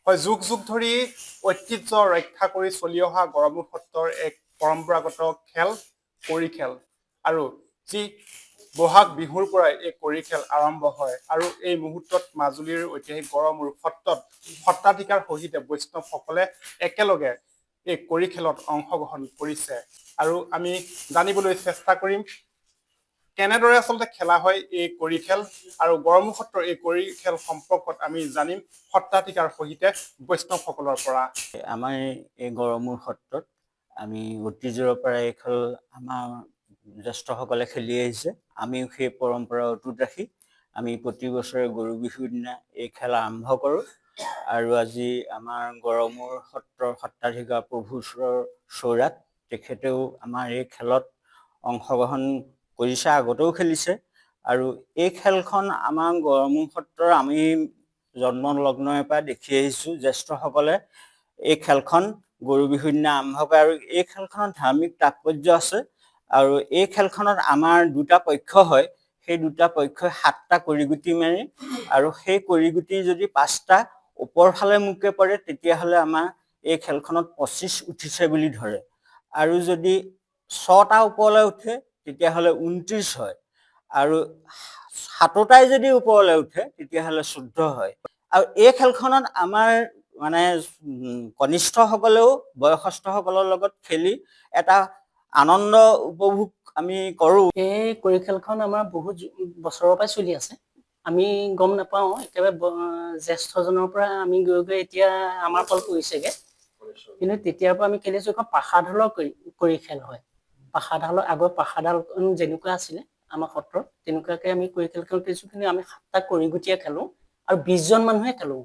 হয়, যুগ যুগ ধৰি ঐতিহ্য ৰক্ষা কৰি চলি অহা গড়মূৰ সত্ৰৰ এক পৰম্পৰাগত খেল কড়ি খেল। আৰু যি বহাগ বিহুৰ পৰাই এই কড়ি খেল আৰম্ভ হয় আৰু এই মুহূৰ্তত মাজুলীৰ ঐতিহাসিক গড়মূৰ সত্ৰত সত্ৰাধিকাৰ সহিত বৈষ্ণৱসকলে একেলগে এই কড়ি খেলত অংশগ্ৰহণ কৰিছে। আৰু আমি জানিবলৈ চেষ্টা কৰিম কেনেদৰে আচলতে খেলা হয় এই কড়ি খেল আৰু গড়মূৰ সত্ৰৰ এই কড়ি খেল সম্পৰ্কত আমি জানিম সত্ৰাধিকাৰ সহিতে বৈষ্ণৱসকলৰ পৰা। আমাৰ এই গড়মূৰ সত্ৰত আমি ঐতিহ্যৰ পৰা এই খেল আমাৰ জ্যেষ্ঠসকলে খেলি আহিছে। আমিও সেই পৰম্পৰা অটুট ৰাখি আমি প্ৰতি বছৰে গৰু বিহুৰ দিনা এই খেল আৰম্ভ কৰোঁ। আৰু আজি আমাৰ গড়মূৰ সত্ৰৰ সত্ৰাধিকাৰ প্ৰভু চৌৰাত তেখেতেও আমাৰ এই খেলত অংশগ্ৰহণ কৰিছে, আগতেও খেলিছে। আৰু এই খেলখন আমাৰ গড়মূৰ সত্ৰৰ আমি জন্মলগ্নৰে পৰা দেখি আহিছোঁ। জ্যেষ্ঠসকলে এই খেলখন গৰু বিহুৰ দিনা আৰম্ভ কৰে আৰু এই খেলখনত ধাৰ্মিক তাৎপৰ্য আছে। আৰু এই খেলখনত আমাৰ দুটা পক্ষ হয়, সেই দুটা পক্ষই 7টা কড়িগুটি মাৰে আৰু সেই কড়িগুটি যদি 5টা ওপৰ ফালে মুখে পৰে তেতিয়াহ'লে আমাৰ এই খেলখনত 25 উঠিছে বুলি ধৰে। আৰু যদি 6টা ওপৰলৈ উঠে তেতিয়াহ'লে 29 হয়। আৰু 7টাই যদি ওপৰলৈ উঠে তেতিয়াহ'লে 14 হয়। আৰু এই খেলখনত আমাৰ মানে কনিষ্ঠসকলেও বয়সস্থসকলৰ লগত খেলি এটা আনন্দ উপভোগ আমি কৰোঁ। এই কড়ি খেলখন আমাৰ বহুত বছৰৰ পৰাই চলি আছে। আমি গম নাপাওঁ, একেবাৰে জ্যেষ্ঠজনৰ পৰা আমি গৈ গৈ এতিয়া আমাৰ ফল পৰিছেগৈ। কিন্তু তেতিয়াৰ পৰা আমি খেলিছোঁ। এখন পাশাঢালৰ কড়ি খেল হয়। পাশাঢালৰ আগৰ পাশাঢাল যেনেকুৱা আছিলে আমাৰ সত্ৰত তেনেকুৱাকৈ আমি কড়ি খেলখন খেলিছোঁ। কিন্তু আমি 7টা কড়িগুটিয়ে খেলোঁ আৰু 20জন মানুহে খেলোঁ।